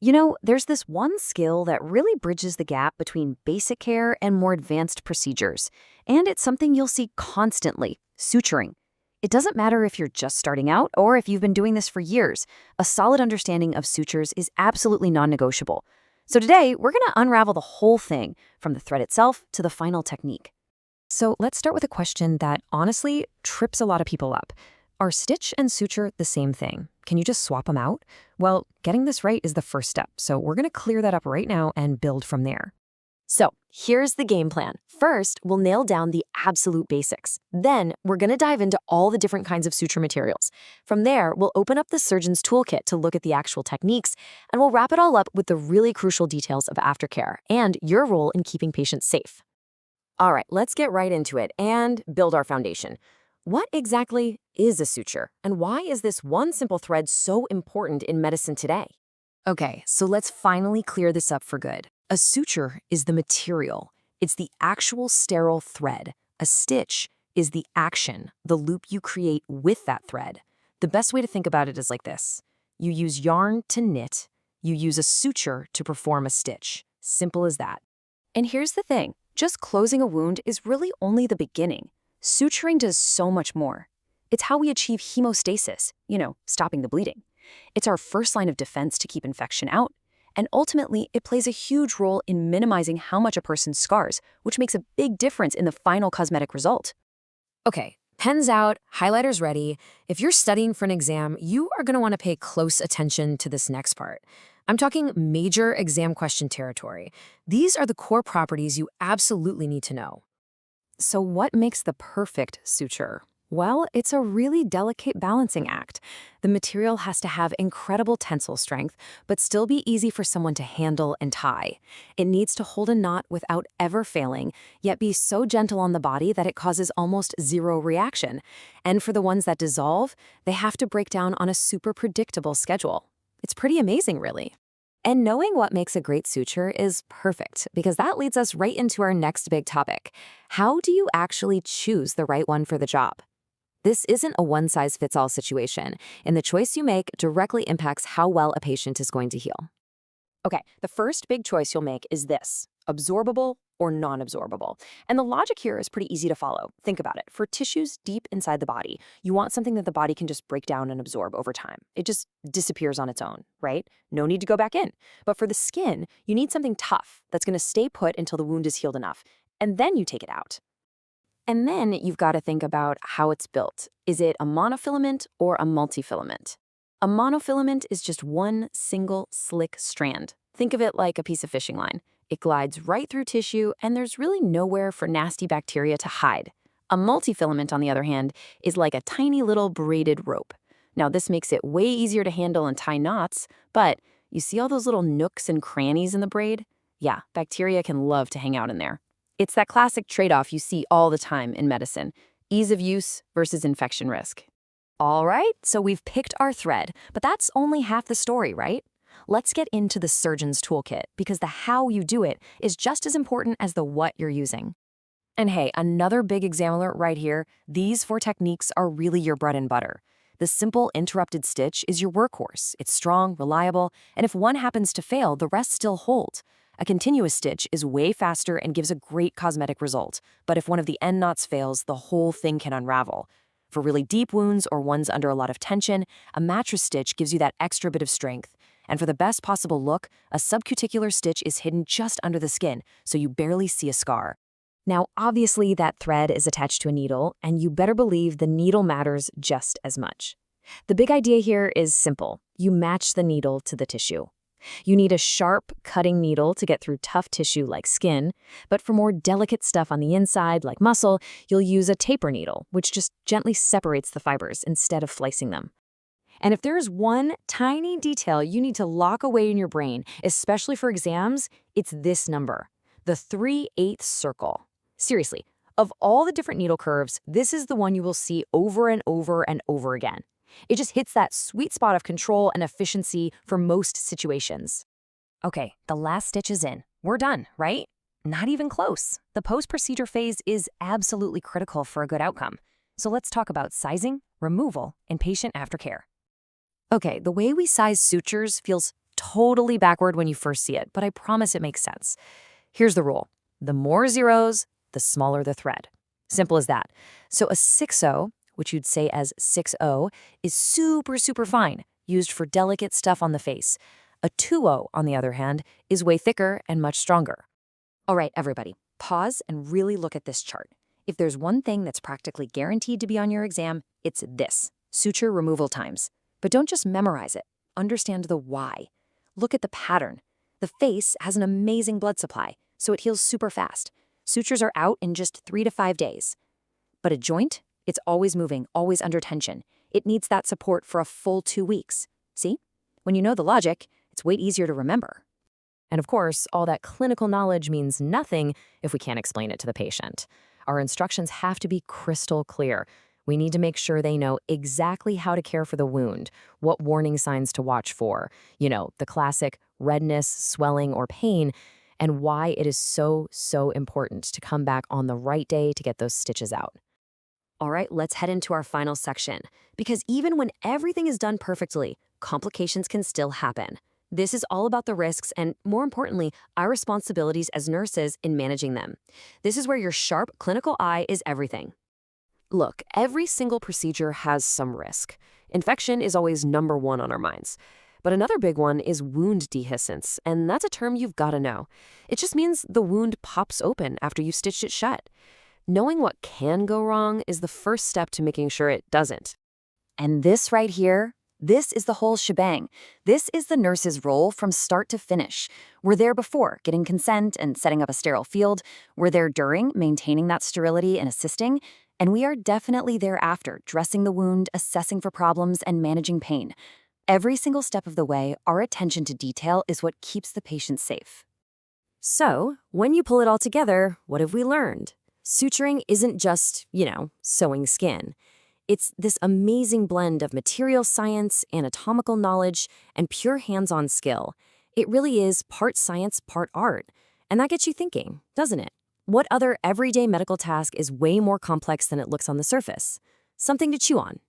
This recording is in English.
There's this one skill that really bridges the gap between basic care and more advanced procedures, and it's something you'll see constantly: suturing. It doesn't matter if you're just starting out or if you've been doing this for years, a solid understanding of sutures is absolutely non-negotiable. So today, we're going to unravel the whole thing, from the thread itself to the final technique. So let's start with a question that honestly trips a lot of people up. Are stitch and suture the same thing? Can you just swap them out? Well, getting this right is the first step, so we're going to clear that up right now and build from there. So here's the game plan. First, we'll nail down the absolute basics. Then we're going to dive into all the different kinds of suture materials. From there, we'll open up the surgeon's toolkit to look at the actual techniques, and we'll wrap it all up with the really crucial details of aftercare and your role in keeping patients safe. All right, let's get right into it and build our foundation. What exactly is a suture, and why is this one simple thread so important in medicine today? Okay, so let's finally clear this up for good. A suture is the material. It's the actual sterile thread. A stitch is the action, the loop you create with that thread. The best way to think about it is like this. You use yarn to knit. You use a suture to perform a stitch. Simple as that. And here's the thing, just closing a wound is really only the beginning. Suturing does so much more. It's how we achieve hemostasis, stopping the bleeding. It's our first line of defense to keep infection out. And ultimately, it plays a huge role in minimizing how much a person scars, which makes a big difference in the final cosmetic result. Okay, pens out, highlighters ready. If you're studying for an exam, you are going to want to pay close attention to this next part. I'm talking major exam question territory. These are the core properties you absolutely need to know. So what makes the perfect suture? Well, it's a really delicate balancing act. The material has to have incredible tensile strength, but still be easy for someone to handle and tie. It needs to hold a knot without ever failing, yet be so gentle on the body that it causes almost zero reaction. And for the ones that dissolve, they have to break down on a super predictable schedule. It's pretty amazing, really. And knowing what makes a great suture is perfect, because that leads us right into our next big topic. How do you actually choose the right one for the job? This isn't a one-size-fits-all situation, and the choice you make directly impacts how well a patient is going to heal. Okay, the first big choice you'll make is this: absorbable or non-absorbable. And the logic here is pretty easy to follow. Think about it. For tissues deep inside the body, you want something that the body can just break down and absorb over time. It just disappears on its own, right? No need to go back in. But for the skin, you need something tough that's going to stay put until the wound is healed enough, and then you take it out. And then you've got to think about how it's built. Is it a monofilament or a multifilament? A monofilament is just one single slick strand. Think of it like a piece of fishing line. It glides right through tissue, and there's really nowhere for nasty bacteria to hide. A multifilament, on the other hand, is like a tiny little braided rope. Now, this makes it way easier to handle and tie knots, but you see all those little nooks and crannies in the braid? Yeah, bacteria can love to hang out in there. It's that classic trade-off you see all the time in medicine: ease of use versus infection risk. All right, so we've picked our thread, but that's only half the story, right? Let's get into the surgeon's toolkit, because the how you do it is just as important as the what you're using. And hey, another big exam alert right here: these 4 techniques are really your bread and butter. The simple interrupted stitch is your workhorse. It's strong, reliable, and if one happens to fail, the rest still hold. A continuous stitch is way faster and gives a great cosmetic result, but if one of the end knots fails, the whole thing can unravel. For really deep wounds or ones under a lot of tension, a mattress stitch gives you that extra bit of strength. And for the best possible look, a subcuticular stitch is hidden just under the skin, so you barely see a scar. Now, obviously, that thread is attached to a needle, and you better believe the needle matters just as much. The big idea here is simple. You match the needle to the tissue. You need a sharp, cutting needle to get through tough tissue like skin, but for more delicate stuff on the inside, like muscle, you'll use a taper needle, which just gently separates the fibers instead of slicing them. And if there's one tiny detail you need to lock away in your brain, especially for exams, it's this number: the 3/8 circle. Seriously, of all the different needle curves, this is the one you will see over and over and over again. It just hits that sweet spot of control and efficiency for most situations. Okay, the last stitch is in. We're done, right? Not even close. The post-procedure phase is absolutely critical for a good outcome. So let's talk about sizing, removal, and patient aftercare. Okay, the way we size sutures feels totally backward when you first see it, but I promise it makes sense. Here's the rule. The more zeros, the smaller the thread. Simple as that. So a 6-0, which you'd say as 6-0, is super, super fine, used for delicate stuff on the face. A 2-0, on the other hand, is way thicker and much stronger. All right, everybody, pause and really look at this chart. If there's one thing that's practically guaranteed to be on your exam, it's this: suture removal times. But don't just memorize it. Understand the why. Look at the pattern. The face has an amazing blood supply, so it heals super fast. Sutures are out in just 3 to 5 days. But a joint? It's always moving, always under tension. It needs that support for a full 2 weeks. See? When you know the logic, it's way easier to remember. And of course, all that clinical knowledge means nothing if we can't explain it to the patient. Our instructions have to be crystal clear. We need to make sure they know exactly how to care for the wound, what warning signs to watch for, the classic redness, swelling, or pain, and why it is so, so important to come back on the right day to get those stitches out. All right, let's head into our final section, because even when everything is done perfectly, complications can still happen. This is all about the risks and, more importantly, our responsibilities as nurses in managing them. This is where your sharp clinical eye is everything. Look, every single procedure has some risk. Infection is always number one on our minds. But another big one is wound dehiscence, and that's a term you've got to know. It just means the wound pops open after you've stitched it shut. Knowing what can go wrong is the first step to making sure it doesn't. And this right here, this is the whole shebang. This is the nurse's role from start to finish. We're there before, getting consent and setting up a sterile field. We're there during, maintaining that sterility and assisting. And we are definitely there after, dressing the wound, assessing for problems, and managing pain. Every single step of the way, our attention to detail is what keeps the patient safe. So, when you pull it all together, what have we learned? Suturing isn't just, sewing skin. It's this amazing blend of material science, anatomical knowledge, and pure hands-on skill. It really is part science, part art. And that gets you thinking, doesn't it? What other everyday medical task is way more complex than it looks on the surface? Something to chew on.